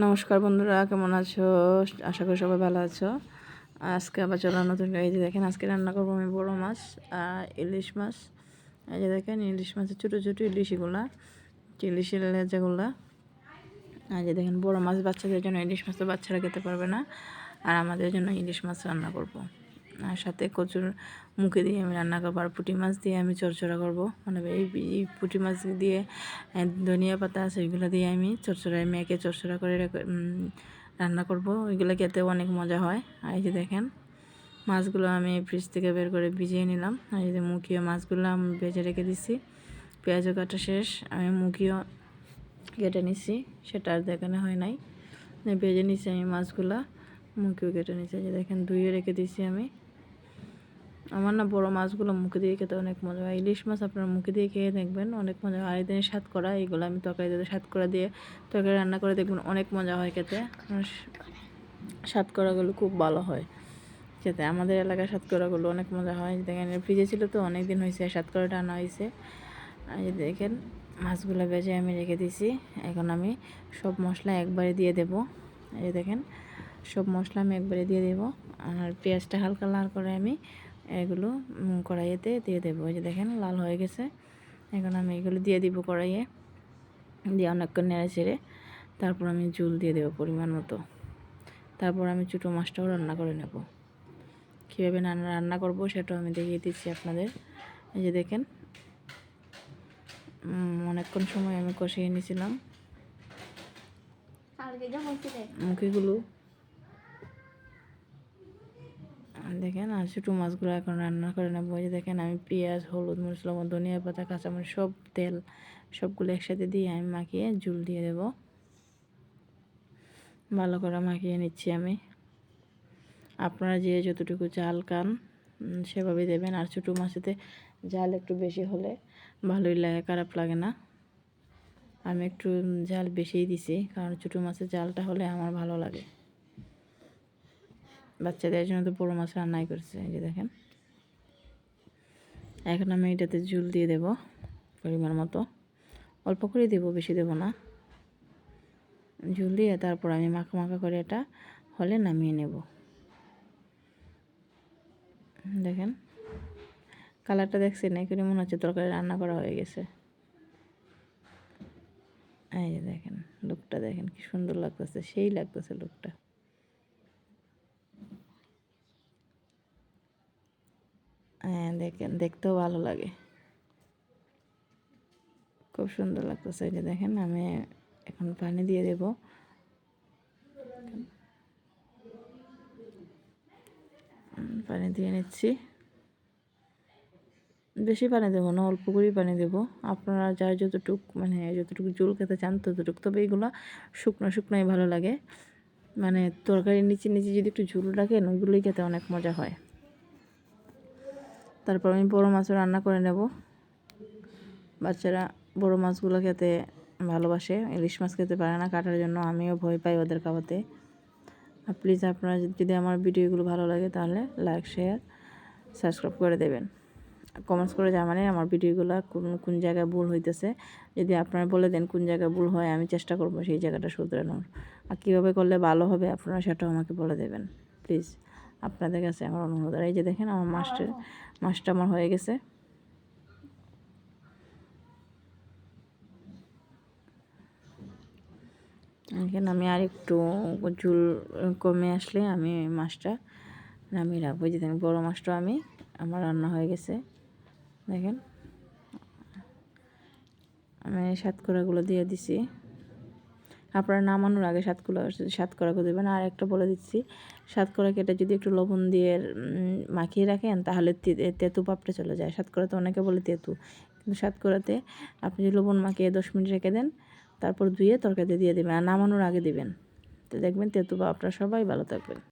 নমস্কার বন্ধুরা, কেমন আছো? আশা করি সবাই ভালো আছো। আজকে আবার চলো নতুন এই যে দেখেন, আজকে রান্না করবো আমি বড়ো মাছ আর ইলিশ মাছ। এই যে দেখেন ইলিশ মাছের ছোটো ছোটো ইলিশগুলা, ইলিশের লেজাগুলা। আর যে দেখেন বড়ো মাছ বাচ্চাদের জন্য, ইলিশ মাছ তো বাচ্চারা খেতে পারবে না, আর আমাদের জন্য ইলিশ মাছ রান্না করব। আর সাথে কচুর মুখে দিয়ে আমি রান্না করবো, আর পুঁটি মাছ দিয়ে আমি চড়চড়া করবো। মানে এই পুঁটি মাছ দিয়ে ধনিয়া পাতা আছে, ওইগুলো দিয়ে আমি চড়চড়ায় মেখে চড়চড়া করে রান্না করব। ওইগুলো খেতেও অনেক মজা হয়। আর এই যে দেখেন মাছগুলো আমি ফ্রিজ থেকে বের করে ভিজিয়ে নিলাম। আর এই যে মুখিও মাছগুলো আমি ভেজে রেখে দিচ্ছি। পেঁয়াজও কাটা শেষ, আমি মুখিও কেটে নিচ্ছি, সেটা আর দেখানো হয় নাই। ভেজে নিচ্ছি আমি মাছগুলা, মুখিও কেটে নিচ্ছি। যে দেখেন ধুয়ে রেখে দিচ্ছি আমি। আমার না বড়ো মাছগুলো মুখে দিয়ে খেতে অনেক মজা হয়। ইলিশ মাছ আপনারা মুখে দিয়ে খেয়ে দেখবেন, অনেক মজা হয়। আর এদিন সাতকরা, এইগুলো আমি তরকারি দিয়ে সাতকরা দিয়ে তরকারি রান্না করে দেখবেন, অনেক মজা হয় খেতে। সাতকরাগুলো খুব ভালো হয় খেতে। আমাদের এলাকার সাতকরাগুলো অনেক মজা হয়। দেখেন ফ্রিজে ছিল তো, অনেক দিন হয়েছে সাতকরাটা আনা হয়েছে। আর এই দেখেন মাছগুলো ভেজে আমি রেখে দিয়েছি। এখন আমি সব মশলা একবারে দিয়ে দেব। এই দেখেন সব মশলা আমি একবারে দিয়ে দেব। আর পেঁয়াজটা হালকা লাল করে আমি এগুলো কড়াইয়েতে দিয়ে দেবো। এই যে দেখেন লাল হয়ে গেছে। এখন আমি এগুলো দিয়ে দিব কড়াইয়ে, দিয়ে অনেকক্ষণ নেড়ে ছেড়ে তারপর আমি ঝোল দিয়ে দেবো পরিমাণ মতো। তারপর আমি ছোটো মাছটাও রান্না করে নেব। কীভাবে রান্না করব সেটাও আমি দেখিয়ে দিচ্ছি আপনাদের। এই যে দেখেন অনেকক্ষণ সময় আমি কষিয়ে নিয়েছিলাম মুখিগুলো। দেখেন আর ছোটো মাছগুলো এখন রান্না করে নেবো। যে দেখেন আমি পেঁয়াজ, হলুদ, মরিচ, লবণ, ধনিয়া পাতা, কাঁচামরিচ, সব তেল সবগুলো একসাথে দিয়ে আমি মাখিয়ে ঝোল দিয়ে দেব। ভালো করে মাখিয়ে নিচ্ছি আমি। আপনারা যে যতটুকু ঝাল খান সেভাবে দেবেন। আর ছোটো মাছেতে ঝাল একটু বেশি হলে ভালোই লাগে, খারাপ লাগে না। আমি একটু ঝাল বেশিই দিছি, কারণ ছোটো মাছের ঝালটা হলে আমার ভালো লাগে। বাচ্চাদের জন্য তো বড়ো মাছ রান্নাই করছে। এই যে দেখেন এখন আমি এটাতে ঝোল দিয়ে দেব পরিমাণ মতো, অল্প করে দেব, বেশি দেব না। ঝোল দিয়ে তারপর আমি মাখা মাখা করে এটা হলে নামিয়ে নেব। দেখেন কালারটা দেখছেন, এখানে মনে হচ্ছে তরকারি রান্না করা হয়ে গেছে। এই যে দেখেন লুকটা দেখেন কি সুন্দর লাগতেছে, সেই লাগতেছে লুকটা। হ্যাঁ দেখেন দেখতেও ভালো লাগে, খুব সুন্দর লাগতেছে। এই যে দেখেন আমি এখন পানি দিয়ে দেব। পানি দিয়ে নিচ্ছি, বেশি পানি দেবো না, অল্প করেই পানি দেবো। আপনারা যার যতটুকু ঝোল খেতে চান ততটুকু। তবে এইগুলো শুকনো শুকনোই ভালো লাগে, মানে তরকারির নিচে নিচে যদি একটু ঝোল রাখেন ওইগুলোই খেতে অনেক মজা হয়। তারপর আমি বড়ো মাছও রান্না করে নেব। বাচ্চারা বড়ো মাছগুলো খেতে ভালোবাসে, ইলিশ মাছ খেতে পারে না কাটার জন্য, আমিও ভয় পাই ওদের খাওয়াতে। আর প্লিজ আপনারা যদি আমার ভিডিওগুলো ভালো লাগে তাহলে লাইক, শেয়ার, সাবস্ক্রাইব করে দেবেন। কমেন্টস করে জানাবেন আমার ভিডিওগুলো কোন জায়গায় ভুল হইতেছে। যদি আপনারা বলে দেন কোন জায়গায় ভুল হয়, আমি চেষ্টা করব সেই জায়গাটা শুধরানোর। আর কীভাবে করলে ভালো হবে আপনারা সেটাও আমাকে বলে দেবেন প্লিজ, আপনাদের কাছে আমার অনুরোধ। আর এই যে দেখেন আমার মাছটা আমার হয়ে গেছে। এখানে আমি আর একটু ঝোল কমে আসলে আমি মাছটা নামিয়ে রাখবো। যে দেখেন বড়ো মাছটা আমার রান্না হয়ে গেছে। দেখেন আমি সাতকরাগুলো দিয়ে দিছি। আপনারা নামানোর আগে সাতকরাগুলো দেবেন। আর একটা বলে দিচ্ছি, সাতকরা কেটে যদি একটু লবণ দিয়ে মাখিয়ে রাখেন তাহলে তেঁতু ভাবটা চলে যায়। সাতকরাতে অনেকে বলে তেঁতু, কিন্তু সাতকরাতে আপনি যদি লবণ মাখিয়ে 10 মিনিট রেখে দেন, তারপর ধুয়ে তরকারিতে দিয়ে দেবেন, আর নামানোর আগে দিবেন, তো দেখবেন তেঁতু ভাবটা। সবাই ভালো থাকবেন।